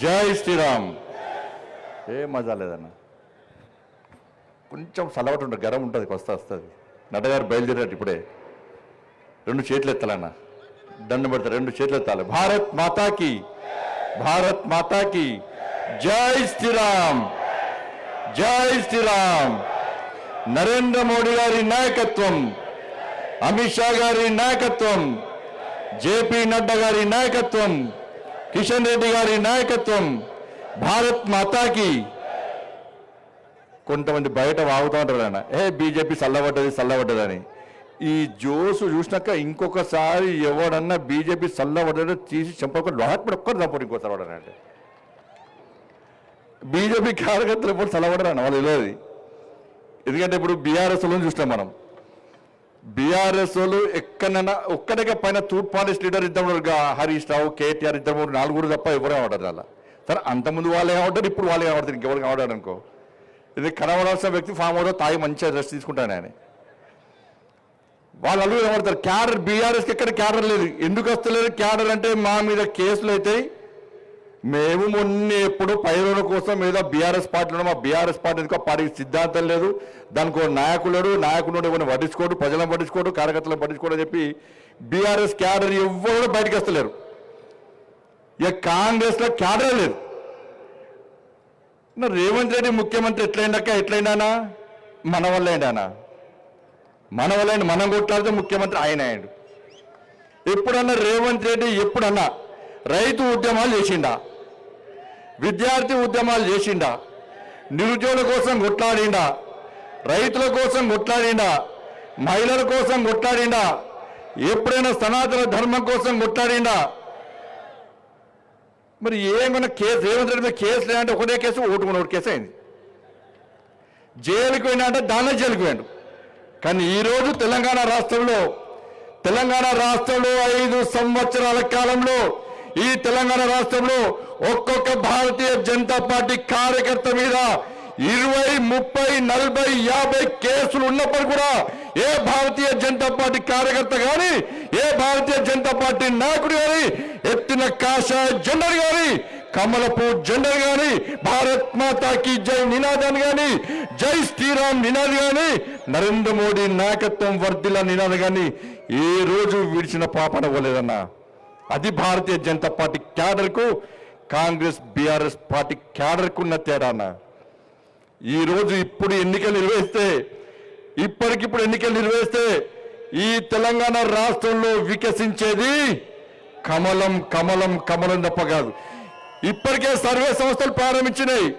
జై శ్రీరామ్. ఏ మజా లేదన్న, కొంచెం సలవటు ఉంటుంది, గరం ఉంటుంది, వస్తుంది. నటగారు బయలుదేరారు ఇప్పుడే. రెండు చేతులు ఎత్తాలన్న, దండం పెడతారు, రెండు చేతులు ఎత్తాలి. భారత్ మాతాకి, భారత్ మాతాకి జై శ్రీరామ్, జై శ్రీరామ్. నరేంద్ర మోడీ గారి నాయకత్వం, అమిత్ షా గారి నాయకత్వం, జేపీ నడ్డా గారి నాయకత్వం, కిషన్ రెడ్డి గారి నాయకత్వం, భారత్ మాతాకి. కొంతమంది బయట వాగుతూ ఉంటారు ఆయన, బీజేపీ చల్లబడ్డదని. ఈ జోసు చూసినాక ఇంకొకసారి ఎవడన్నా బీజేపీ చల్లబడ్డదో తీసి చంపకుండా లోహత్పడి ఒక్కరు చంపడు ఇంకోసారి వాడనంటే. బీజేపీ కార్యకర్తలు ఎప్పుడు చల్లబడ్డారన్న వాళ్ళు తెలియదు. ఎందుకంటే ఇప్పుడు బీఆర్ఎస్ వాళ్ళని చూస్తాం మనం. బీఆర్ఎస్ వాళ్ళు ఎక్కడైనా ఒక్కడిగా పైన తూర్పాలిస్ లీడర్ ఇద్దరు హరీష్ రావు, కేటీఆర్ ఇద్దరు నలుగురు తప్ప ఎవరే ఉంటారు అలా. సరే అంతకుముందు వాళ్ళే ఏమంటారు, ఇప్పుడు వాళ్ళే ఏమంటారు, ఇంకెవరు కావడారు అనుకో. ఇది కనబడాల్సిన వ్యక్తి ఫామ్ అవుతా తాగి మంచిగా రెస్ట్ తీసుకుంటాను ఆయన. వాళ్ళు అడుగు ఏమంటారు క్యాడర్, బీఆర్ఎస్కి ఎక్కడ క్యాడర్ లేదు. ఎందుకు వస్తలేదు క్యాడర్ అంటే మా మీద కేసులు అవుతాయి. మేము మొన్న ఎప్పుడు పైరుల కోసం ఏదో బీఆర్ఎస్ పార్టీలో మా బీఆర్ఎస్ పార్టీ ఎందుకో పార్టీకి సిద్ధాంతం లేదు, దానికి ఒక నాయకుడు కొన్ని పట్టించుకోడు, ప్రజలను పట్టించుకోడు, కార్యకర్తలను పట్టించుకోడు అని చెప్పి బీఆర్ఎస్ క్యాడర్ ఎవ్వరు బయటకు వస్తలేరు. ఇక కాంగ్రెస్లో క్యాడర్ లేదు. రేవంత్ రెడ్డి ముఖ్యమంత్రి ఎట్లయినా మన వల్ల ఏంటన్నా, మన వల్ల మనం కొట్లాడితే ముఖ్యమంత్రి ఆయన అయ్యాడు. ఎప్పుడన్నా రేవంత్ రెడ్డి ఎప్పుడన్నా రైతు ఉద్యమాలు చేసిండా, విద్యార్థి ఉద్యమాలు చేసిండా, నిరుద్యోగుల కోసం కొట్లాడిండా, రైతుల కోసం కొట్లాడిండా, మహిళల కోసం కొట్లాడిండా, ఎప్పుడైనా సనాతన ధర్మం కోసం కొట్లాడిండా? మరి ఏమైనా కేసు రేవంత్ రెడ్డి మీద కేసు లేదంటే ఒకటే కేసు, ఒకటి కేసు అయింది. జైలుకి పోయినా అంటే దానిలో జైలుకి పోయాడు. కానీ ఈరోజు తెలంగాణ రాష్ట్రంలో 5 సంవత్సరాల కాలంలో ఈ తెలంగాణ రాష్ట్రంలో ఒక్కొక్క భారతీయ జనతా పార్టీ కార్యకర్త మీద 20, 30, 40, 50 కేసులు ఉన్నప్పుడు కూడా ఏ భారతీయ జనతా పార్టీ కార్యకర్త కానీ, ఏ భారతీయ జనతా పార్టీ నాయకుడు కానీ ఎత్తిన కాషాయ జెండర్ కానీ, కమలపు జెండర్ కానీ, భారత్ మాతాకి జై నినాదాన్ని కానీ, జై శ్రీరామ్ నినాది కానీ, నరేంద్ర మోడీ నాయకత్వం వర్ధిల్ల నినాది కానీ ఏ రోజు విడిచిన పాపన పోలేదన్నా. అది భారతీయ జనతా పార్టీ క్యాడర్కు కాంగ్రెస్ బీఆర్ఎస్ పార్టీ క్యాడర్కు ఉన్న తేడా అన్న. ఈరోజు ఇప్పటికిప్పుడు ఎన్నికలు నిర్వహిస్తే ఈ తెలంగాణ రాష్ట్రంలో వికసించేది కమలం కమలం కమలం తప్ప కాదు. ఇప్పటికే సర్వే సంస్థలు ప్రారంభించినాయి,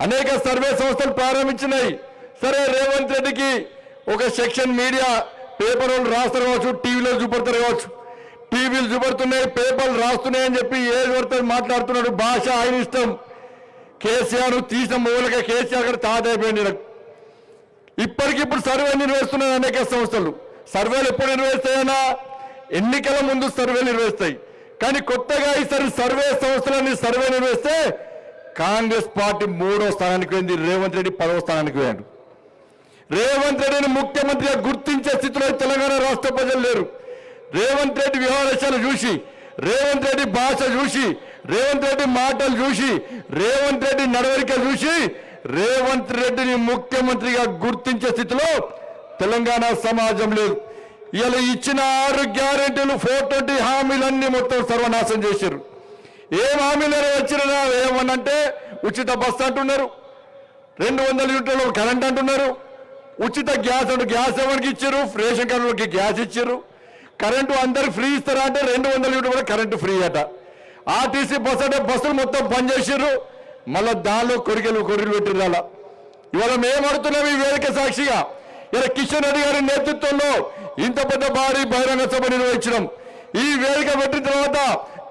అనేక సర్వే సంస్థలు ప్రారంభించినాయి. సరే రేవంత్ రెడ్డికి ఒక సెక్షన్ మీడియా పేపర్ వాళ్ళు రాస్తారు కావచ్చు, టీవీలో చూపడతారు కావచ్చు, టీవీలు చూపడుతున్నాయి, పేపర్లు రాస్తున్నాయి అని చెప్పి ఏది పడుతుంది మాట్లాడుతున్నాడు. భాష ఆయన ఇష్టం. కేసీఆర్ తీసిన మూలక కేసీఆర్ గారు తాదైపోయింది. ఇప్పటికిప్పుడు సర్వే నిర్వహిస్తున్నాయి అనేక సంస్థలు. సర్వేలు ఎప్పుడు నిర్వహిస్తాయన్నా? ఎన్నికల ముందు సర్వేలు నిర్వహిస్తాయి. కానీ కొత్తగా ఈసారి సర్వే సంస్థలన్నీ సర్వే నిర్వహిస్తే కాంగ్రెస్ పార్టీ 3వ స్థానానికి పోయింది, రేవంత్ రెడ్డి 10వ స్థానానికి పోయాడు. రేవంత్ రెడ్డిని ముఖ్యమంత్రిగా గుర్తించే స్థితిలో తెలంగాణ రాష్ట్ర ప్రజలు లేరు. రేవంత్ రెడ్డి వ్యవహారాలు చూసి, రేవంత్ రెడ్డి భాష చూసి, రేవంత్ రెడ్డి మాటలు చూసి, రేవంత్ రెడ్డి నడవడిక చూసి రేవంత్ రెడ్డిని ముఖ్యమంత్రిగా గుర్తించే స్థితిలో తెలంగాణ సమాజం లేదు. ఇలా ఇచ్చిన 6 గ్యారెంటీలు 420 హామీలన్నీ మొత్తం సర్వనాశం చేశారు. ఏం హామీలు వచ్చినా ఏమనంటే ఉచిత బస్సు అంటున్నారు, 200 యూనిట్ల కరెంట్ అంటున్నారు, ఉచిత గ్యాస్ అంటే గ్యాస్ ఎవరికి ఇచ్చారు, రేషన్ కార్డులకి గ్యాస్ ఇచ్చారు, కరెంటు అందరికి ఫ్రీ ఇస్తారా అంటే 200 యూనిట్లు కూడా కరెంటు ఫ్రీ అట. ఆర్టీసీ బస్సు అంటే బస్సులు మొత్తం బంద్ చేసారు, మళ్ళీ దానిలో కొరికెలు పెట్టిరు. అలా ఇవాళ మేము అడుగుతున్నాం ఈ వేదిక సాక్షిగా, ఇలా కిషన్ రెడ్డి గారి నేతృత్వంలో ఇంత పెద్ద భారీ బహిరంగ సభ నిర్వహించడం. ఈ వేదిక పెట్టిన తర్వాత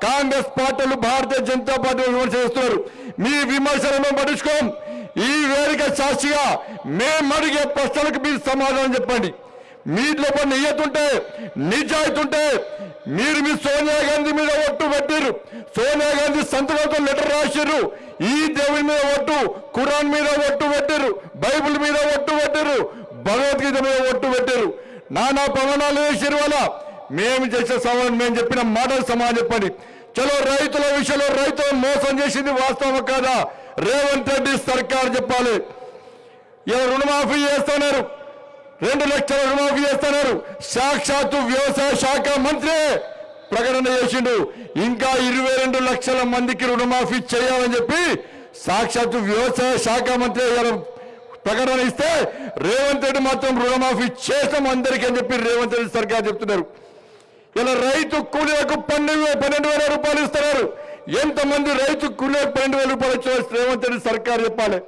కాంగ్రెస్ పార్టీలు భారతీయ జనతా పార్టీ విమర్శ చేస్తున్నారు. మీ విమర్శలను పట్టించుకోం. ఈ వేదిక సాక్షిగా మేము అడిగే ప్రశ్నలకు మీరు సమాధానం చెప్పండి. మీలో నియతుంటే, నిజాయితీ ఉంటే మీరు మీ సోనియా గాంధీ మీద ఒట్టు పెట్టిరు, సోనియా గాంధీ సంతకంతో లెటర్ రాసిర్రు, ఈ దేవుని మీద ఒట్టు, ఖురాన్ మీద ఒట్టు పెట్టిరు, బైబిల్ మీద ఒట్టు పెట్టిరు, భగవద్గీత మీద ఒట్టు పెట్టిరు, నానా ప్రమాణాలు వేసిరు. వల్ల మేము చేసే సవాళ్ళు మేము చెప్పిన మాటలు సమాధానం చెప్పండి. చలో రైతుల విషయంలో రైతులను మోసం చేసింది వాస్తవం కాదా? రేవంత్ రెడ్డి సర్కార్ చెప్పాలి. ఇలా రుణమాఫీ చేస్తున్నారు, 2 లక్షల రుణమాఫీ చేస్తున్నారు. సాక్షాత్తు వ్యవసాయ శాఖ మంత్రి ప్రకటన చేసిండు, ఇంకా 22 లక్షల మందికి రుణమాఫీ చేయాలని చెప్పి సాక్షాత్తు వ్యవసాయ శాఖ మంత్రి ప్రకటన ఇస్తే రేవంత్ రెడ్డి మాత్రం రుణమాఫీ చేస్తాం అందరికీ అని చెప్పి రేవంత్ రెడ్డి సర్కార్ చెప్తున్నారు. ఇలా రైతు కూలీలకు 12,000 రూపాయలు ఇస్తున్నారు. ఎంతమంది రైతు కూలీలకు 12,000 రూపాయలు ఇచ్చిన రేవంత్ రెడ్డి సర్కార్ చెప్పాలి.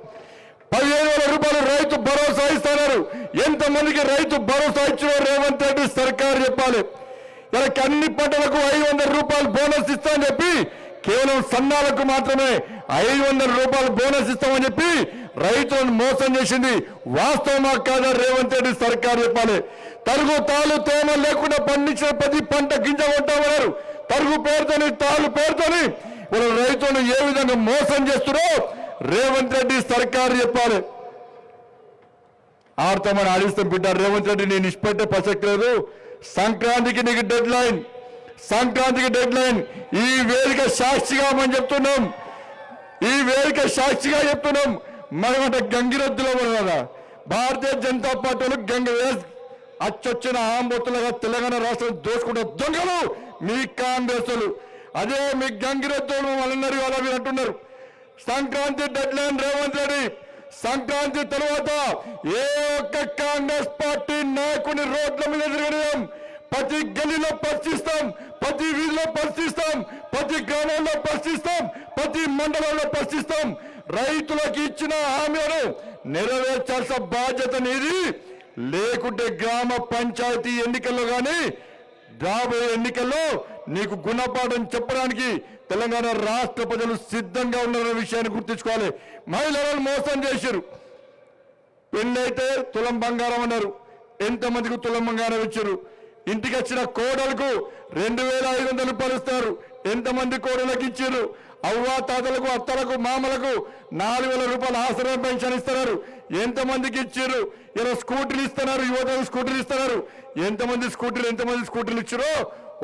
15,000 రూపాయలు రైతు భరోసా ఇస్తున్నారు. ఎంతమందికి రైతు భరోసా ఇచ్చిన రేవంత్ రెడ్డి సర్కార్ చెప్పాలి. ఇలా అన్ని పంటలకు 500 రూపాయలు బోనస్ ఇస్తామని చెప్పి కేవలం సన్నాలకు మాత్రమే 500 రూపాయలు బోనస్ ఇస్తామని చెప్పి రైతులను మోసం చేసింది వాస్తవమా కాదా? రేవంత్ రెడ్డి సర్కార్ చెప్పాలి. తరుగు తాలు తేమ లేకుండా పండించిన ప్రతి పంట గింజ కొంటామన్నారు. తరుగు పేరుతోని తాలు పేరుతోని వాళ్ళ రైతులను ఏ విధంగా మోసం చేస్తున్నారో రేవంత్ రెడ్డి సర్కార్ చెప్పాలి. ఆడతామని ఆడిస్తాం బిడ్డ. రేవంత్ రెడ్డి నేను ఇష్టపెట్టే ప్రసక్తి లేదు. సంక్రాంతికి నీకు డెడ్ లైన్, సంక్రాంతికి డెడ్ లైన్. ఈ వేదిక సాక్షిగా మనం చెప్తున్నాం, ఈ వేదిక సాక్షిగా చెప్తున్నాం. మనమంటే గంగిరెద్దులో కదా భారతీయ జనతా పార్టీలు అచ్చొచ్చిన ఆంబొత్తులుగా తెలంగాణ రాష్ట్రం దోసుకుంటే దొంగలు మీ కాంగ్రెస్లు. అదే మీ గంగిరెద్దులు వాళ్ళందరూ అలా మీరు అంటున్నారు. Sankranti deadline Revanth Reddy. సంక్రాంతి తర్వాత ఏ ఒక్క కాంగ్రెస్ పార్టీ నాయకుని రోడ్ల మీద తిరగడం, ప్రతి గల్లీలో పరిశీలిస్తాం, ప్రతి వీధిలో పరిశీలిస్తాం, ప్రతి గ్రామంలో పరిశీలిస్తాం, ప్రతి మండలంలో పరిశీలిస్తాం. రైతులకు ఇచ్చిన హామీలను నెరవేర్చాల్సిన బాధ్యత నీది. లేకుంటే గ్రామ పంచాయతీ ఎన్నికల్లో కానీ రాబోయే ఎన్నికల్లో నీకు గుణపాఠం చెప్పడానికి తెలంగాణ రాష్ట్ర ప్రజలు సిద్ధంగా ఉన్నారన్న విషయాన్ని గుర్తుంచుకోవాలి. మహిళలను మోసం చేశారు. పెళ్ళైతే తులం బంగారం అన్నారు. ఎంతమందికి తులం బంగారం ఇచ్చారు? ఇంటికి వచ్చిన కోడలకు 2,500 రూపాయలు ఇస్తారు. ఎంతమంది కోడలకు ఇచ్చారు? అవ్వ తాతలకు, అత్తలకు, మామలకు 4,000 రూపాయలు ఆసరా పెన్షన్ ఇస్తున్నారు. ఎంతమందికి ఇచ్చారు? ఇలా స్కూటీలు ఇస్తున్నారు, యువతకు స్కూటీలు ఇస్తున్నారు. ఎంతమంది స్కూటీలు ఇచ్చారో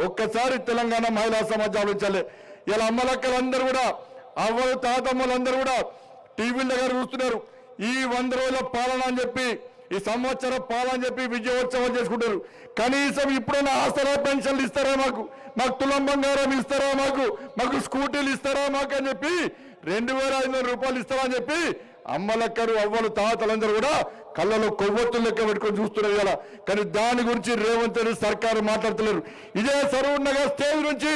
ఒక్కసారి తెలంగాణ మహిళా సమాజం ఆలోచించాలి. ఇలా అమ్మలక్కలందరూ కూడా, అవ్వలు తాతమ్మలందరూ కూడా టీవీల దగ్గర చూస్తున్నారు. ఈ 100 రోజుల పాలన అని చెప్పి, ఈ సంవత్సర పాలన అని చెప్పి విజయోత్సవం చేసుకుంటారు. కనీసం ఇప్పుడైనా ఆసరా పెన్షన్లు ఇస్తారా మాకు తులం బంగారం ఇస్తారా మాకు స్కూటీలు ఇస్తారా మాకు అని చెప్పి 2,500 రూపాయలు ఇస్తారా అని చెప్పి అమ్మలక్కరు, అవ్వలు, తాతలందరూ కూడా కళ్ళలో కొవ్వొత్తులు లెక్క పెట్టుకొని చూస్తున్నారు ఇలా. కానీ దాని గురించి రేవంత్ రెడ్డి సర్కారు మాట్లాడుతున్నారు. ఇదే సరూర్ నగర్ స్టేజ్ నుంచి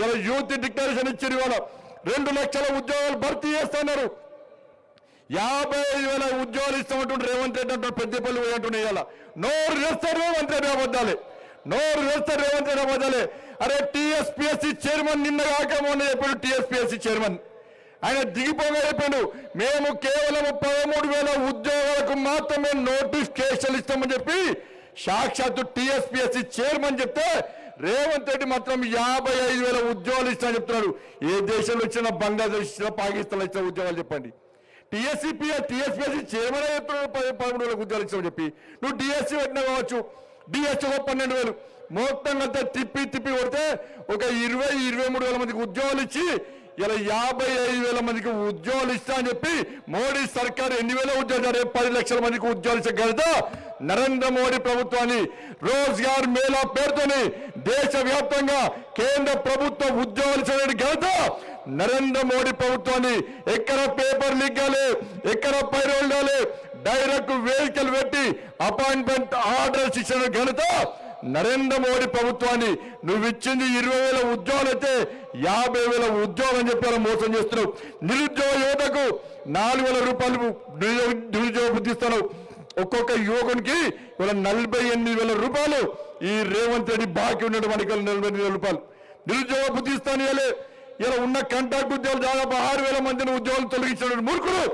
ఇలా యూత్ డిక్లరేషన్ ఇచ్చారు. ఇవాళ 2 లక్షల ఉద్యోగాలు భర్తీ చేస్తున్నారు. 55,000 ఉద్యోగాలు ఇస్తామంటుంటే రేవంత్ రెడ్డి అంటారు. పెద్దపల్లి అంటున్నాయి. ఇవాళ నోరు వేస్తారు రేవంత్ రెడ్డి అబద్ధాలే, నోరు వేస్తారు రేవంత్ రెడ్డి అబద్ధాలే. అరే టీఎస్పీఎస్సీ చైర్మన్ నిన్న కాక మొన్న చెప్పాడు. టీఎస్పీఎస్సీ చైర్మన్ ఆయన దిగిపోగా చెప్పాడు, మేము కేవలం 13,000 ఉద్యోగాలకు మాత్రమే నోటిఫికేషన్ ఇస్తామని చెప్పి సాక్షాత్తు టీఎస్పీఎస్సీ చైర్మన్ చెప్తే రేవంత్ రెడ్డి మాత్రం 55,000 ఉద్యోగాలు ఇస్తామని చెప్తున్నాడు. ఏ దేశంలో ఇచ్చినా, బంగ్లాదేశ్ ఇచ్చినా, పాకిస్తాన్లో ఇచ్చిన ఉద్యోగాలు చెప్పండి. టీఎస్పీఎస్సీ చైర్మన్ చెప్తున్నాడు 13,000 ఉద్యోగాలు ఇస్తామని చెప్పి. నువ్వు డిఎస్సీ పెట్టినా కావచ్చు, డిఎస్సీ 12,000 మొత్తంగా తిప్పి కొడితే ఒక 20-23,000 మందికి ఉద్యోగాలు ఇచ్చి ఇలా 55,000 మందికి ఉద్యోగాలు ఇస్తా అని చెప్పి మోడీ సర్కారు ఎన్ని వేల ఉద్యోగాలు 10 లక్షల మందికి ఉద్యోగాలు ఇచ్చే ఘనత నరేంద్ర మోడీ ప్రభుత్వాన్ని. రోజ్గార్ మేళా పేరుతోని దేశవ్యాప్తంగా కేంద్ర ప్రభుత్వ ఉద్యోగాలు ఇచ్చే ఘనత నరేంద్ర మోడీ ప్రభుత్వాన్ని. ఎక్కడ పేపర్ లీక్ కాలే, ఎక్కడ పైరోల్ కాలే, డైరెక్ట్ వెహికల్ పెట్టి అపాయింట్మెంట్ ఆర్డర్స్ ఇచ్చిన ఘనత నరేంద్ర మోడీ ప్రభుత్వాన్ని. నువ్వు ఇచ్చింది 20,000 ఉద్యోగాలు అయితే 50,000 ఉద్యోగాలు అని చెప్పి మోసం చేస్తున్నావు. నిరుద్యోగ యువతకు 4,000 రూపాయలు నిరుద్యోగ వృత్తి ఇస్తున్నావు. ఒక్కొక్క యువకునికి 48,000 రూపాయలు ఈ రేవంత్ రెడ్డి బాకీ ఉన్నాడు. మనకి 48,000 రూపాయలు నిరుద్యోగ వృత్తి ఇస్తాను. ఇలా ఉన్న కాంట్రాక్ట్ ఉద్యోగాలు దాదాపు 6,000 మందిని ఉద్యోగాలు తొలగించాడు మూర్ఖుడు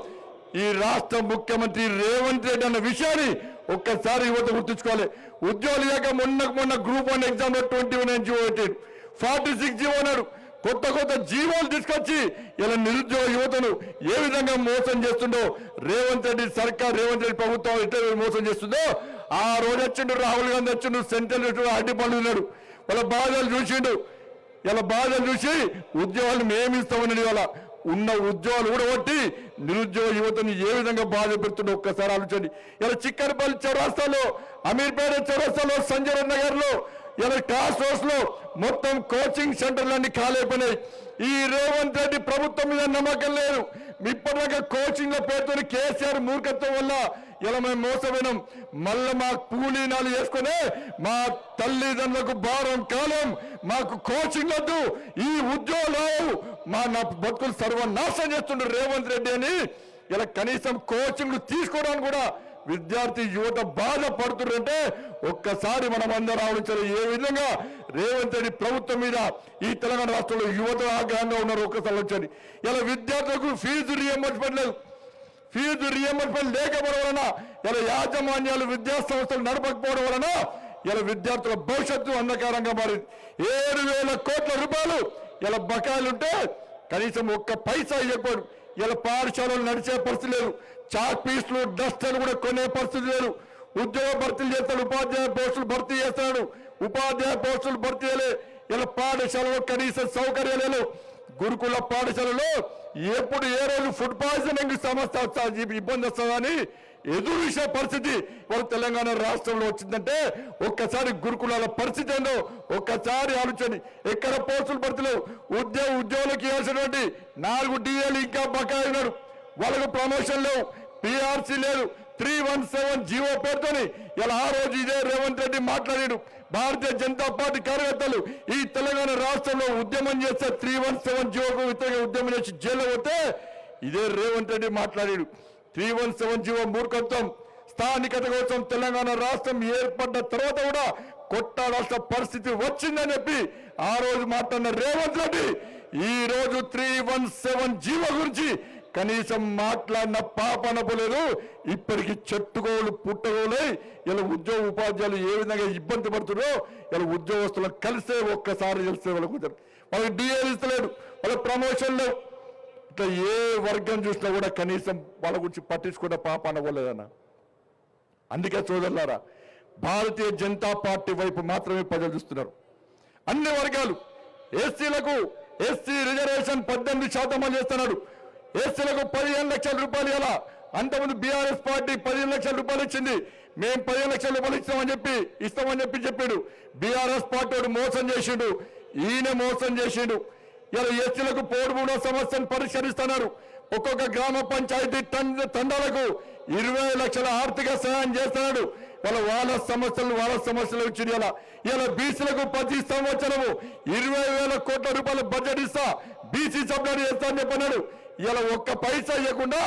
ఈ రాష్ట్ర ముఖ్యమంత్రి రేవంత్ రెడ్డి అన్న విషయాన్ని ఒక్కసారి యువత గుర్తుంచుకోవాలి. ఉద్యోగాలు లేక మొన్న గ్రూప్ 1 ఎగ్జామ్ లో 21 జీవో పెట్టాడు, 46 జీవో అన్నాడు. కొత్త జీవోలు తీసుకొచ్చి ఇలా నిరుద్యోగ యువతను ఏ విధంగా మోసం చేస్తుండో రేవంత్ రెడ్డి సర్కార్, రేవంత్ రెడ్డి ప్రభుత్వం ఎట్లా మోసం చేస్తుందో. ఆ రోజు వచ్చిండు రాహుల్ గాంధీ, వచ్చిండు సెంట్రల్ అడ్డి పనులు ఉన్నాడు, వాళ్ళ బాధలు చూసిండు. ఇలా బాధలు చూసి ఉద్యోగాలు మేమిస్తామని ఇవాళ ఉన్న ఉద్యోగాలు కూడా కొట్టి నిరుద్యోగ యువతని ఏ విధంగా బాధ పెడుతుండో ఒక్కసారి ఆలోచండి. ఇలా చిక్కనపల్లి చౌరస్తాలో, అమీర్పేట చౌరస్తాలో, సంజయ్ నగర్ లో, ఇలా క్లాస్ రోడ్స్ లో మొత్తం కోచింగ్ సెంటర్లన్నీ ఖాళీపోయినాయి. ఈ రేవంత్ రెడ్డి ప్రభుత్వం మీద నమ్మకం లేదు. ఇప్పటిదాకా కోచింగ్ లో పేరుతో కేసీఆర్ మూర్ఖత్వం వల్ల ఇలా మేము మోసపోయినాం. మళ్ళీ మా కూలీనాలు వేసుకునే మా తల్లిదండ్రులకు భారం కాలం. మాకు కోచింగ్ వద్దు, ఈ ఉద్యోగాలు మా నా బతుకులు సర్వనాశనం చేస్తుండ్రు రేవంత్ రెడ్డి అని ఇలా కనీసం కోచింగ్లు తీసుకోవడానికి కూడా విద్యార్థి యువత బాధపడుతుంటే ఒక్కసారి మనం అందరూ ఆలోచించాలి. ఏ విధంగా రేవంత్ రెడ్డి ప్రభుత్వం మీద ఈ తెలంగాణ రాష్ట్రంలో యువత ఆగ్రహంగా ఉన్నారు ఒక్కసారి ఆలోచించండి. ఇలా విద్యార్థులకు ఫీజు రియంబర్స్మెంట్ లేదు. ఫీజు రియంబర్స్మెంట్ లేకపోవడం వలన ఇలా యాజమాన్యాలు విద్యా సంస్థలు నడపకపోవడం వలన ఇలా విద్యార్థుల భవిష్యత్తు అంధకారంగా మారింది. 7,000 కోట్ల రూపాయలు ఇలా బకాయిలుంటే కనీసం ఒక్క పైసా ఇవ్వకూడదు. ఇలా పాఠశాలలు నడిచే పరిస్థితి లేదు. చాక్ పీస్లు, డస్టర్లు కూడా కొనే పరిస్థితి లేదు. ఉద్యోగ భర్తీలు చేస్తాడు, ఉపాధ్యాయ పోస్టులు భర్తీ చేస్తాడు, ఉపాధ్యాయ పోస్టులు భర్తీ చేయలే. ఇలా పాఠశాలలో కనీస సౌకర్యాలు లేవు. గురుకుల పాఠశాలలో ఎప్పుడు ఏ రోజు ఫుడ్ పాయిజనింగ్ సమస్య ఇబ్బంది వస్తుందని ఎదురు చూసే పరిస్థితి మన తెలంగాణ రాష్ట్రంలో వచ్చిందంటే ఒక్కసారి గురుకులాల పరిస్థితి ఏందో ఒక్కసారి ఆలోచన. ఎక్కడ పోస్టులు భర్తీలేవు. ఉద్యోగులకు ఇవ్వాల్సినటువంటి 4 DAలు ఇంకా బకాయి ఉన్నాడు. వాళ్ళకు ప్రమోషన్ లేవు, PRC లేదు. 317 జీవో పేరుతోని ఇలా ఆ రోజు ఇదే రేవంత్ రెడ్డి మాట్లాడాడు. భారతీయ జనతా పార్టీ కార్యకర్తలు ఈ తెలంగాణ రాష్ట్రంలో ఉద్యమం చేస్తే 317 జీవోకు వ్యతిరేకంగా ఉద్యమం చేసి జైల్లో పోతే ఇదే రేవంత్ రెడ్డి మాట్లాడాడు. 317 జీవో మూర్ఖత్వం. స్థానికత కోసం తెలంగాణ రాష్ట్రం ఏర్పడ్డ తర్వాత కూడా కొట్టాడాల్సిన పరిస్థితి వచ్చిందని చెప్పి ఆ రోజు మాట్లాడిన రేవంత్ రెడ్డి ఈ రోజు 317 జీవో గురించి కనీసం మాట్లాడిన పాపన పోలేదు. ఇప్పటికి చెట్టుకోలు పుట్టగోలై ఇలా ఉద్యోగ ఉపాధ్యాయులు ఏ విధంగా ఇబ్బంది పడుతున్నారో ఇలా ఉద్యోగస్తులను కలిసే ఒక్కసారి తెలిసే వాళ్ళకు వాళ్ళకి DAలు ఇస్తలేడు, వాళ్ళ ప్రమోషన్ లేవు. ఇట్లా ఏ వర్గం చూసినా కూడా కనీసం వాళ్ళ గురించి పట్టించుకున్న పాపన పోలేదన్న. అందుకే సోదరులారా, భారతీయ జనతా పార్టీ వైపు మాత్రమే ప్రజలు చూస్తున్నారు. అన్ని వర్గాలు ఎస్సీలకు ఎస్సీ రిజర్వేషన్ 18% చేస్తున్నాడు. ఎస్సీలకు 15 లక్షల రూపాయలు ఇలా. అంతకుముందు బీఆర్ఎస్ పార్టీ 15 లక్షల రూపాయలు ఇచ్చింది. మేము 15 లక్షల రూపాయలు ఇస్తామని చెప్పి చెప్పాడు. బీఆర్ఎస్ పార్టీ మోసం చేసిండు, ఈయన మోసం చేసిండు. ఇలా ఎస్సీలకు పోడు మూడో సమస్యను పరిష్కరిస్తున్నారు. ఒక్కొక్క గ్రామ పంచాయతీ తండాలకు 20 లక్షల ఆర్థిక సహాయం చేస్తున్నాడు. వాళ్ళ సమస్యలు వచ్చింది. ఇలా బీసీలకు ప్రతి సంవత్సరము 20,000 కోట్ల రూపాయల బడ్జెట్ ఇస్తా, బీసీ సబ్సిడీ చేస్తా అని చెప్పన్నాడు. ఇలా ఒక్క పైసా ఇవ్వకుండా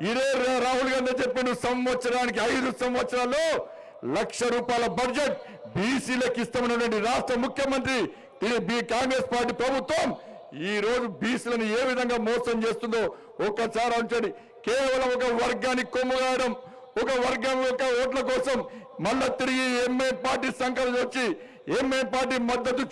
ఇదే రాహుల్ గాంధీ చెప్పిండు సంవత్సరానికి 5 సంవత్సరాల్లో 1,00,000 రూపాయల బడ్జెట్ బీసీలకు ఇస్తామన్నటువంటి రాష్ట్ర ముఖ్యమంత్రి కాంగ్రెస్ పార్టీ ప్రభుత్వం ఈ రోజు బీసీలను ఏ విధంగా మోసం చేస్తుందో ఒక్కసారి అంచండి. కేవలం ఒక వర్గానికి కొమ్ముగాయడం, ఒక వర్గం యొక్క ఓట్ల కోసం మళ్ళా తిరిగి ఎంఐ పార్టీ సంకల్పం వచ్చి ఎంఐ పార్టీ మద్దతు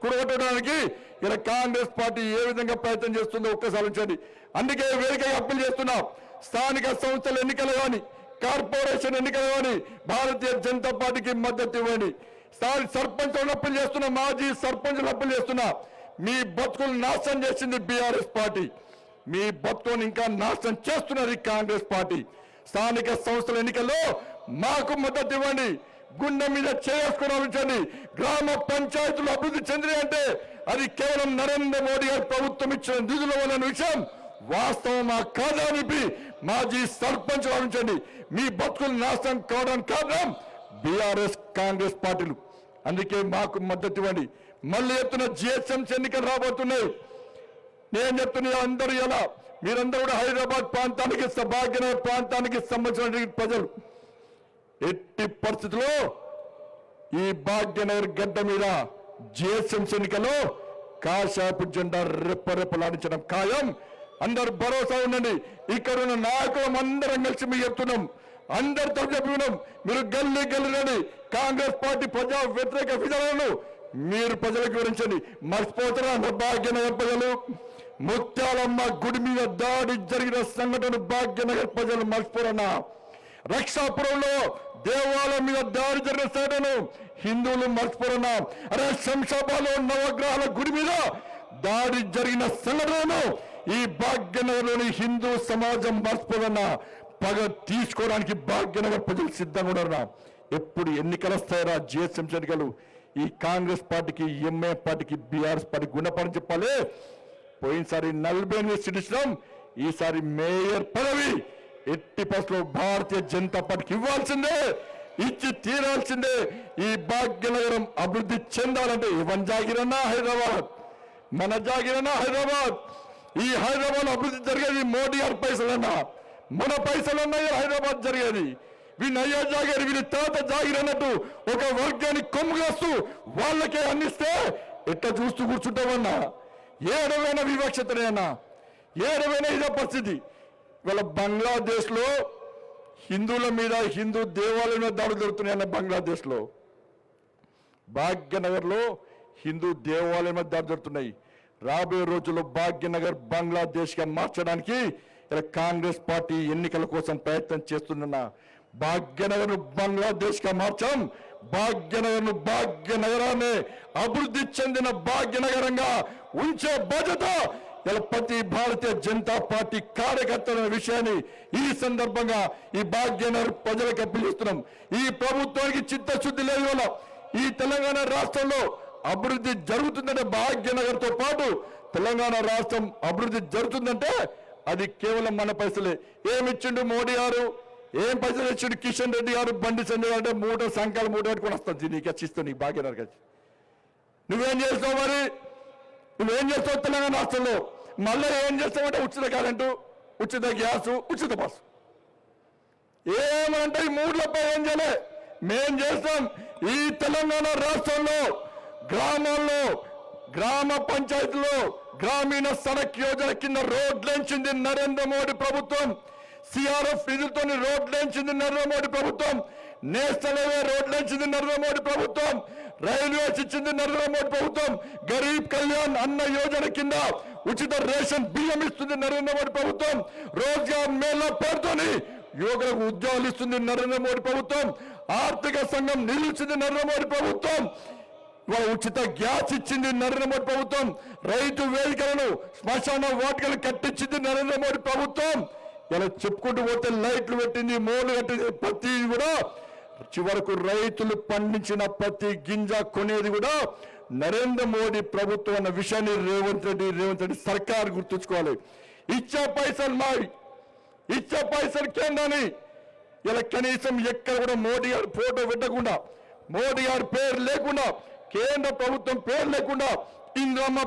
కూడగొట్టడానికి ఇలా కాంగ్రెస్ పార్టీ ఏ విధంగా ప్రయత్నం చేస్తుందో ఒక్కసారి ఉంచండి. అందుకే వేదికగా అప్పీల్ చేస్తున్నాం. స్థానిక సంస్థల ఎన్నికలు కానీ, కార్పొరేషన్ ఎన్నికలు కానీ భారతీయ జనతా పార్టీకి మద్దతు ఇవ్వండి. సర్పంచులను అప్పీల్ చేస్తున్నా, మాజీ సర్పంచులను అప్పీల్ చేస్తున్నా. మీ బతుకులు నాశనం చేసింది బీఆర్ఎస్ పార్టీ, మీ బతుకులను ఇంకా నాశనం చేస్తున్నది కాంగ్రెస్ పార్టీ. స్థానిక సంస్థల ఎన్నికల్లో మాకు మద్దతు ఇవ్వండి. గుండె మీద చేసుకుని గ్రామ పంచాయతీలు అభివృద్ధి చెందినాయి అంటే అది కేవలం నరేంద్ర మోడీ గారి ప్రభుత్వం ఇచ్చిన నిధుల వల్ల విషయం వాస్తవమా కాదా అని మాజీ సర్పంచ్ ఆలోచించండి. మీ బతుకులు నాశనం కావడానికి కారణం బీఆర్ఎస్ కాంగ్రెస్ పార్టీలు. అందుకే మాకు మద్దతు ఇవ్వండి. మళ్ళీ చెప్తున్న GHMC ఎన్నికలు రాబోతున్నాయి. నేను చెప్తున్నా అందరూ ఎలా మీరందరూ కూడా హైదరాబాద్ ప్రాంతానికి, భాగ్యనగర్ ప్రాంతానికి సంబంధించిన ప్రజలు ఎట్టి పరిస్థితుల్లో ఈ భాగ్యనగర్ గడ్డ మీద GHMC ఎన్నికల్లో కాషాయపు జెండా రెప్పరెప్పలాడించడం ఖాయం. అందరు భరోసా ఉండండి. ఇక్కడ ఉన్న నాయకులం అందరం కలిసి మీకు చెప్తున్నాం, అందరితో చెప్పుకున్నాం. మీరు గల్లీ గల్లీలోని కాంగ్రెస్ పార్టీ ప్రజా వ్యతిరేక విధానాలను మీరు ప్రజలకు వివరించండి. మర్చిపోతారా భాగ్యనగర్ ప్రజలు? ముత్యాలమ్మ గుడి మీద దాడి జరిగిన సంఘటన భాగ్యనగర్ ప్రజలు మర్చిపోరన్నా. రక్షాపురంలో దేవాలయం మీద దాడి జరిగిన సంఘటనను హిందువులు మర్చిపోరున్నా. అరే శంషాబాద్లో నవగ్రహాల గుడి మీద దాడి జరిగిన సంఘటనను ఈ భాగ్యనగర్లోని హిందూ సమాజం మర్చిపోదన్నా. పగ తీసుకోవడానికి భాగ్యనగర్ ప్రజలు సిద్ధంగా ఉన్నారన్నా. ఎప్పుడు ఎన్నికలు వస్తాయరా జిహెచ్ఎంసీ ఎన్నికలు? ఈ కాంగ్రెస్ పార్టీకి, ఎంఏ పార్టీకి, బీఆర్ఎస్ పార్టీకి గుణపడని చెప్పాలి. పోయినసారి 48 సీట్లు ఇచ్చినాం, ఈసారి మేయర్ పదవి ఎట్టి పరిస్థితుల్లో భారతీయ జనతా పార్టీకి ఇవ్వాల్సిందే, ఇచ్చి తీరాల్సిందే. ఈ భాగ్యనగరం అభివృద్ధి చెందాలంటే ఇవన్ జాగిరన్నా హైదరాబాద్, మన జాగిరన్నా హైదరాబాద్. ఈ హైదరాబాద్ అభివృద్ధి జరిగేది మోడీ గారి పైసలన్నా, మన పైసలన్నా హైదరాబాద్ జరిగేది. వీళ్ళు అయ్యా జాగిరి, వీళ్ళు తాత జాగిరి అన్నట్టు ఒక వర్గాన్ని కొమ్ముగాస్తూ వాళ్ళకే అందిస్తే ఎట్లా చూస్తూ కూర్చుంటామన్నా? ఏడవైనా వివక్షతనేనా? ఏడవైనా ఇదే పరిస్థితి. ఇవాళ బంగ్లాదేశ్లో హిందువుల మీద, హిందూ దేవాలయం మీద దాడులు జరుగుతున్నాయన్న బంగ్లాదేశ్లో. భాగ్యనగర్లో హిందూ దేవాలయం మీద దాడులు జరుగుతున్నాయి. రాబోయే రోజుల్లో భాగ్యనగర్ బంగ్లాదేశ్గా మార్చడానికి ఇలా కాంగ్రెస్ పార్టీ ఎన్నికల కోసం ప్రయత్నం చేస్తున్న భాగ్యనగర్ బంగ్లాదేశ్గా మార్చాం. భాగ్యనగరాన్ని అభివృద్ధి చెందిన భాగ్యనగరంగా ఉంచే బాధ్యత ఇలా ప్రతి భారతీయ జనతా పార్టీ కార్యకర్తల విషయాన్ని ఈ సందర్భంగా ఈ భాగ్యనగర్ ప్రజలకు అప్పీల్ చేస్తున్నాం. ఈ ప్రభుత్వానికి చిత్తశుద్ధి లేదు. వల్ల ఈ తెలంగాణ రాష్ట్రంలో అభివృద్ధి జరుగుతుందంటే, భాగ్యనగర్తో పాటు తెలంగాణ రాష్ట్రం అభివృద్ధి జరుగుతుందంటే అది కేవలం మన పైసలే. ఏమిచ్చిండు మోడీ గారు? ఏం పైసలు ఇచ్చిండు కిషన్ రెడ్డి గారు? బండి సంజయ్ అంటే మూట సంఖ్యలు మూట పెట్టుకొని వస్తుంది నీకు వచ్చిస్తావు, నీకు భాగ్యనగర్ వచ్చి. నువ్వేం చేస్తావు మరి? నువ్వేం చేస్తావు తెలంగాణ రాష్ట్రంలో? మళ్ళీ ఏం చేస్తావంటే ఉచిత కరెంటు, ఉచిత గ్యాసు, ఉచిత బస్సు. ఏమంటే ఈ మూడులపై ఏం చేయలే. మేం చేస్తాం. ఈ తెలంగాణ రాష్ట్రంలో గ్రామాల్లో, గ్రామ పంచాయతీలో గ్రామీణ సడక్ యోజన కింద రోడ్లేంచింది నరేంద్ర మోడీ ప్రభుత్వం. సిఆర్ఎఫ్ నిధులతో రోడ్లేంచింది నరేంద్ర మోడీ ప్రభుత్వం. నేషనల్ హైవే రోడ్లేంచింది నరేంద్ర మోడీ ప్రభుత్వం. రైల్వేస్ ఇచ్చింది నరేంద్ర మోడీ ప్రభుత్వం. గరీబ్ కళ్యాణ్ అన్న యోజన కింద ఉచిత రేషన్ బియ్యం ఇస్తుంది నరేంద్ర మోడీ ప్రభుత్వం. రోజ్గార్ మేళా పేరుతోని యువకులకు ఉద్యోగాలు ఇస్తుంది నరేంద్ర మోడీ ప్రభుత్వం. ఆర్థిక సంఘం నిలిచింది నరేంద్ర మోడీ ప్రభుత్వం. ఉచిత గ్యాస్ ఇచ్చింది నరేంద్ర మోడీ ప్రభుత్వం. రైతు వేదికలను, శ్మశాన వాటికలు కట్టించింది నరేంద్ర మోడీ ప్రభుత్వం. ఇలా చెప్పుకుంటూ పోతే లైట్లు పెట్టింది, మోలు కట్టింది. ప్రతి కూడా చివరకు రైతులు పండించిన ప్రతి గింజ కొనేది కూడా నరేంద్ర మోడీ ప్రభుత్వం అన్న విషయాన్ని రేవంత్ రెడ్డి సర్కార్ గుర్తుంచుకోవాలి. ఇచ్చే పైసలు మావి, ఇచ్చే పైసలు కేంద్రాన్ని. ఇలా కనీసం ఎక్కడ కూడా మోడీ గారి ఫోటో పెట్టకుండా, మోడీ గారి పేరు లేకుండా, కేంద్ర ప్రభుత్వం పేరు లేకుండా ఇంద్రమ్మ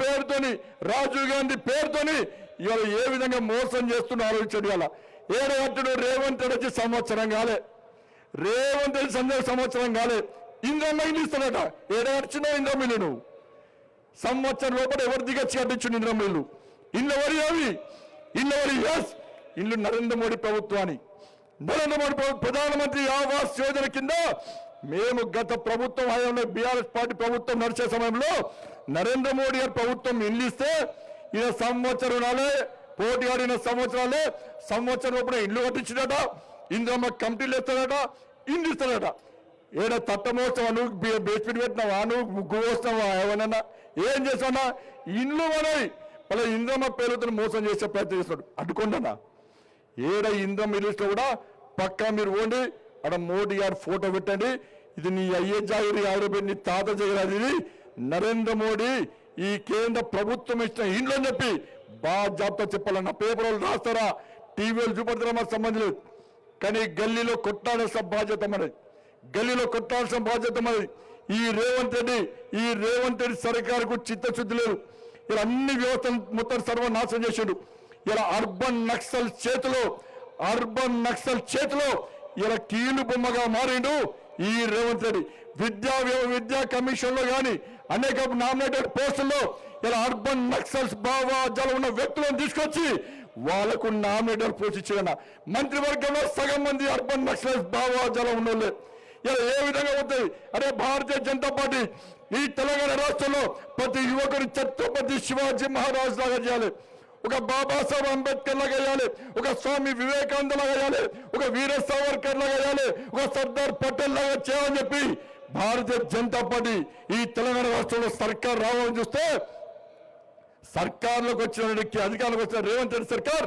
పేరుతోని రాజీవ్ గాంధీ పేరుతోని ఇవాళ ఏ విధంగా మోసం చేస్తున్నా ఆలోచించండి. ఇవాళ ఏడగట్టుడు రేవంత్ రెడ్డి సంవత్సరం కాలే, సంవత్సరం కాలే ఇంద్రమ్మ ఇల్లు ఇస్తాడట. ఏడగచ్చినా ఇంద్రమ్మ ఇల్లు నువ్వు సంవత్సరం లోపల ఎవరి దిగచ్చి కట్టించు ఇంద్రమ్మ ఇల్లు? ఇల్లు ఎవరి అవి? ఇల్లు నరేంద్ర మోడీ ప్రభుత్వాన్ని. నరేంద్ర మోడీ ప్రధానమంత్రి ఆవాస్ యోజన కింద మేము గత ప్రభుత్వం హయాంలో బీఆర్ఎస్ పార్టీ ప్రభుత్వం నడిచే సమయంలో నరేంద్ర మోడీ గారి ప్రభుత్వం ఇల్లు ఇస్తే ఈయన సంవత్సరం రాలే, పోటీ ఆడిన సంవత్సరాలే, సంవత్సరం లోపల ఇల్లు కట్టించినట. ఇంద్రమ్మ కమిటీలు ఇస్తాడట, ఇల్లు ఇస్తాడట. ఏడా తట్టమోస్తావా నువ్వు? బేస్మెంట్ పెట్టినావా నువ్వు? ముగ్గు వస్తావా? ఏమన్నా ఏం చేస్తావా? ఇల్లు మనవి మళ్ళీ ఇంద్రమ్మ పేరుతో మోసం చేసే ప్రయత్నం చేస్తాడు. అడ్డుకోండనా ఏడ ఇంద్రమ్మ ఇల్లు ఇస్తే కూడా పక్కా మీరు పోండి, అక్కడ మోడీ గారు ఫోటో పెట్టండి. ఇది నీ అయ్యే జాగిరి, ఎవరు నీ తాత జగరాది, ఇది నరేంద్ర మోడీ ఈ కేంద్ర ప్రభుత్వం ఇచ్చిన ఇండ్లు అని చెప్పి బాగా జాబితా చెప్పాలన్న. పేపర్ వాళ్ళు రాస్తారా, టీవీలు చూపెడతారా, మాకు సంబంధం లేదు. కానీ గల్లీలో కొట్టాల్సిన బాధ్యత మనది, ఈ రేవంత్ రెడ్డి సర్కారుకు చిత్తశుద్ధి లేదు. ఇలా అన్ని వ్యవస్థలు మొత్తం సర్వనాశనం చేశాడు. ఇలా అర్బన్ నక్సల్ చేతిలో ఇలా కీలు బొమ్మగా మారిండు ఈ రేవంత్ రెడ్డి. విద్యా కమిషన్ లో కానీ అనేక నామినేటెడ్ పోస్టుల్లో ఇలా అర్బన్ నక్సల్స్ భావజాలం ఉన్న వ్యక్తులను తీసుకొచ్చి వాళ్లకు నామినేటెడ్ పోస్ట్ ఇచ్చిన మంత్రివర్గంలో సగం మంది అర్బన్ నక్సల్స్ భావజాలం ఉన్నోళ్ళే. ఇలా ఏ విధంగా అవుతుంది? అరే భారతీయ జనతా పార్టీ ఈ తెలంగాణ రాష్ట్రంలో ప్రతి యువకుని ఛత్రపతి శివాజీ మహారాజ్ లాగా చేయాలి. ఒక బాబాసాహెబ్ అంబేద్కర్ లాగా వేయాలి, ఒక స్వామి వివేకానంద లాగా వేయాలి, ఒక వీర సావర్కర్ లాగా వేయాలి, ఒక సర్దార్ పటేల్ లాగా చేయాలని చెప్పి భారతీయ జనతా పార్టీ ఈ తెలంగాణ రాష్ట్రంలో సర్కార్ రావాలని చూస్తే సర్కార్లోకి వచ్చిన అధికారంలోకి వచ్చిన రేవంత్ రెడ్డి సర్కార్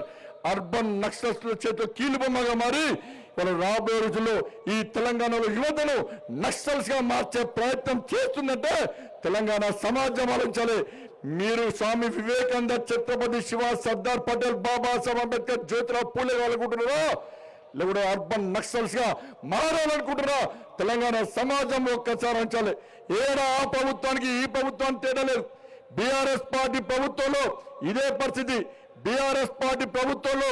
అర్బన్ నక్సల్స్ చేతిలో కీలుబొమ్మగా మారి వాళ్ళు రాబోయే రోజుల్లో ఈ తెలంగాణలో యువతను నక్సల్స్ గా మార్చే ప్రయత్నం చేస్తుందంటే తెలంగాణ సమాజం ఆలోచించాలి. మీరు స్వామి వివేకానంద, ఛత్రపతి శివాజీ, సర్దార్ పటేల్, బాబాసాహెబ్ అంబేద్కర్, జ్యోతిరావు పూలే అనుకుంటున్నారా లేకుంటే అర్బన్ నక్సల్స్ గా మారాలనుకుంటున్నారా? తెలంగాణ సమాజం ఒక్కసారి అంచాలి. ఏడా ఆ ప్రభుత్వానికి ఈ ప్రభుత్వానికి తేడా లేదు. బీఆర్ఎస్ పార్టీ ప్రభుత్వంలో ఇదే పరిస్థితి. బీఆర్ఎస్ పార్టీ ప్రభుత్వంలో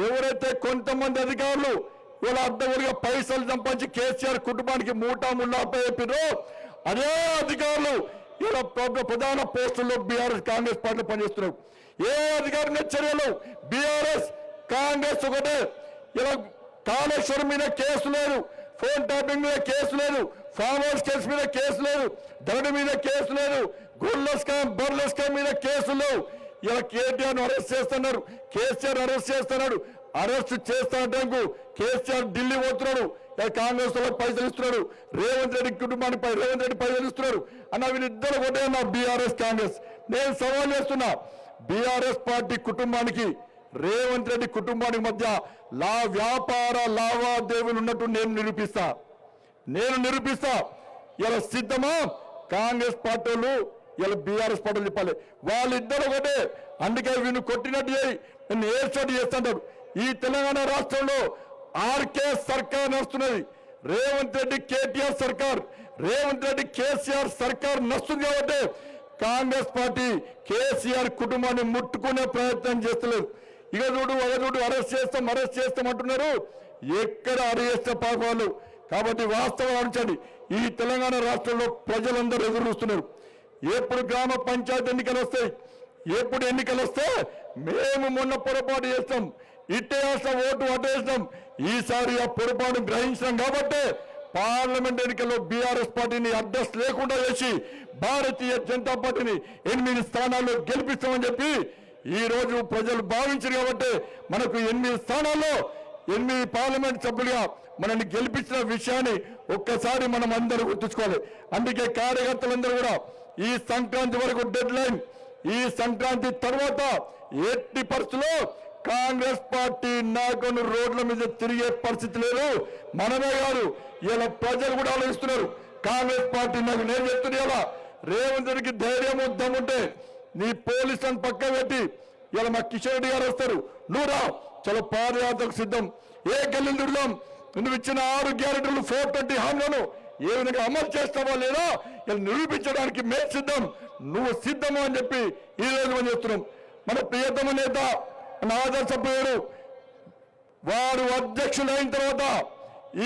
ఎవరైతే కొంతమంది అధికారులు ఇలా అడ్డగోలుగా పైసలు సంపాదించి కేసీఆర్ కుటుంబానికి మూటా ముళ్ళాపై చెప్పిరో అదే అధికారులు ఇలా ప్రధాన పోస్టుల్లో బీఆర్ఎస్ కాంగ్రెస్ పార్టీలో పనిచేస్తున్నారు. ఏ అధికారి మీద చర్యలు? బీఆర్ఎస్ కాంగ్రెస్ ఒకటే. ఇలా కాళేశ్వరం మీద కేసు లేదు, ఫోన్ ట్యాపింగ్ మీద కేసు లేదు, ఫామ్ హౌస్ కేసు మీద కేసు లేదు, ధరణ మీద కేసు లేదు, గొల్ల స్కామ్, బర్ల స్కామ్ మీద కేసులు లేవు. ఇలా కేటీఆర్ అరెస్ట్ చేస్తున్నారు, కేసీఆర్ అరెస్ట్ చేస్తున్నాడు. అరెస్ట్ చేస్తాంటూ కేసీఆర్ ఢిల్లీ పోతున్నాడు, కాంగ్రెస్ వాళ్ళకి పైసలు ఇస్తున్నాడు, రేవంత్ రెడ్డి కుటుంబానికి రేవంత్ రెడ్డి పైసలు ఇస్తున్నాడు అన్న. వీళ్ళిద్దరు ఒకటే నా బీఆర్ఎస్ కాంగ్రెస్. నేను సవాల్ చేస్తున్నా, బీఆర్ఎస్ పార్టీ కుటుంబానికి రేవంత్ రెడ్డి కుటుంబానికి మధ్య వ్యాపార లావాదేవీలు ఉన్నట్టు నేను నిరూపిస్తా. ఇలా సిద్ధమా? కాంగ్రెస్ పార్టీ వాళ్ళు ఇలా బీఆర్ఎస్ పార్టీలు చెప్పాలి, వాళ్ళిద్దరు ఒకటే. అందుకే వీళ్ళు కొట్టినట్టు చేయి, నేను ఏర్చోటి చేస్తుంటారు. ఈ తెలంగాణ రాష్ట్రంలో ఆర్కే సర్కార్ నడుస్తున్నది, రేవంత్ రెడ్డి కేటీఆర్ సర్కార్, రేవంత్ రెడ్డి కేసీఆర్ సర్కార్ నడుస్తుంది. కాబట్టి కాంగ్రెస్ పార్టీ కేసీఆర్ కుటుంబాన్ని ముట్టుకునే ప్రయత్నం చేస్తలేదు. ఇక చూడు అరెస్ట్ చేస్తాం అంటున్నారు. ఎక్కడ అరెస్ట్ పాపాలు? కాబట్టి వాస్తవం ఉంచండి. ఈ తెలంగాణ రాష్ట్రంలో ప్రజలందరూ ఎదురు చూస్తున్నారు. ఎప్పుడు గ్రామ పంచాయతీ ఎన్నికలు వస్తాయి, ఎప్పుడు ఎన్నికలు వస్తే మేము మొన్న పొరపాటు చేస్తాం, ఇట్టే ఓటు అటేస్తాం. ఈసారి ఆ పొరపాటు గ్రహించాం కాబట్టి పార్లమెంట్ ఎన్నికల్లో బీఆర్ఎస్ పార్టీని అడ్రస్ లేకుండా చేసి భారతీయ జనతా పార్టీని 8 స్థానాల్లో గెలిపిస్తామని చెప్పి ఈ రోజు ప్రజలు భావించారు. కాబట్టి మనకు 8 స్థానాల్లో 8 పార్లమెంట్ సభ్యులుగా మనల్ని గెలిపించిన విషయాన్ని ఒక్కసారి మనం అందరూ గుర్తుంచుకోవాలి. అందుకే కార్యకర్తలందరూ కూడా ఈ సంక్రాంతి వరకు డెడ్ లైన్, ఈ సంక్రాంతి తర్వాత ఎట్టి పరిస్థితుల్లో కాంగ్రెస్ పార్టీ నాయకులు రోడ్ల మీద తిరిగే పరిస్థితి లేదు. మనమే కాదు, ఇలా ప్రజలు కూడా ఆలోచిస్తున్నారు. కాంగ్రెస్ పార్టీ నాకు నేను చెప్తున్నా, ఇలా రేవంత్ రెడ్డికి ధైర్యం దమ్ముంటే నీ పోలీసులను పక్క పెట్టి ఇలా మా కిషన్ రెడ్డి గారు వస్తారు, నువ్వు రా, చలో పాదయాత్రకు సిద్ధం. ఏ గల్లీలు తిరుగుదాం, నువ్వు ఇచ్చిన 6 గ్యారెంటీలు 420 హామీలను ఏ విధంగా అమలు చేస్తావా లేదా ఇలా నిరూపించడానికి మేము సిద్ధం, నువ్వు సిద్ధమా అని చెప్పి ఈ రోజు మనం చేస్తున్నాం. మన ప్రియతమ నేత, మన ఆదర్శప్రియుడు వారు అధ్యక్షులు అయిన తర్వాత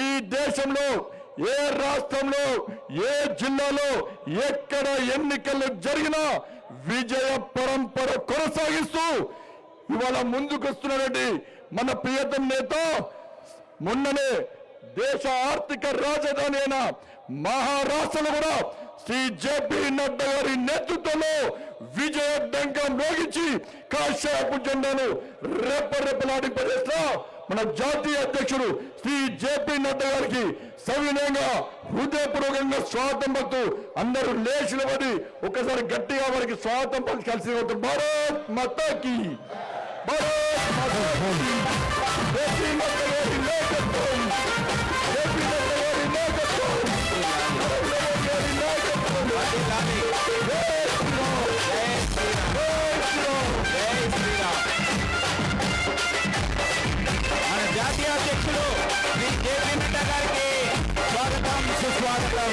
ఈ దేశంలో ఏ రాష్ట్రంలో ఏ జిల్లాలో ఎక్కడ ఎన్నికలు జరిగినా విజయ పరంపర కొనసాగిస్తూ ఇవాళ ముందుకు వస్తున్నారండి మన ప్రియతమ నేత. మొన్ననే దేశ ఆర్థిక రాజధాని అయిన మహారాష్ట్రలో కూడా శ్రీ జేపీ నడ్డా గారి నేతృత్వంలో విజయ డంకం మోగించి కాషాయపు జెండాను రెప్పరెప్పలాడి ప్రదేశంలో మన జాతీయ అధ్యక్షుడు శ్రీ జేపీ నడ్డా గారికి సవినయంగా హృదయపూర్వకంగా స్వాగతం పలుకుతూ అందరూ లేచి నిలబడి ఒక్కసారి గట్టిగా వారికి స్వాగతం పలికి కలిసి భారత్ మాతాకి, భారత్ మాతాకి. జేపీ నడ్డా గారి నాయకత్వం, జేపీ నడ్డా గారి నాయకత్వం, గారి నాయకత్వం. మన జాతీయ అధ్యక్షులు శ్రీ జేపీ నడ్డా గారికి స్వాగతం, సుస్వాగతం.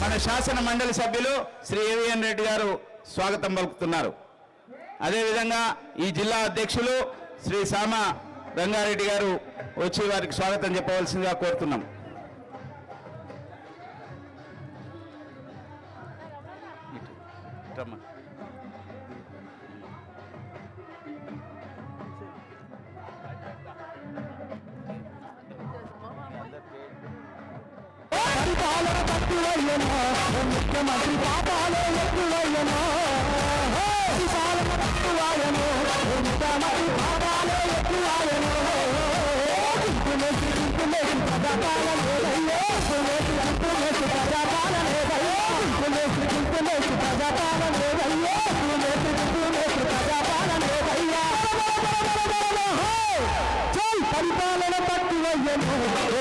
మన శాసన మండలి సభ్యులు శ్రీ ఏవిఎన్ రెడ్డి గారు స్వాగతం పలుకుతున్నారు. అదేవిధంగా ఈ జిల్లా అధ్యక్షులు శ్రీ సామ రంగారెడ్డి గారు వచ్చి వారికి స్వాగతం చెప్పవలసిందిగా కోరుతున్నాం. పరిపాలన తక్కువయ్యనా ముఖ్యమంత్రి పాపాలే ఎక్కువయ్యనా పరిపాలన తక్కువయ్యను ముఖ్యమంత్రి పాపాలే ఎక్కువయ్యను ప్రజాపాలన లేదయ్యో ప్రజాపాలన లేదయ్యో ప్రజాపాలన లేదయ్యో ప్రజాపాలన లేదయ్యా పరిపాలన తక్కువయ్యను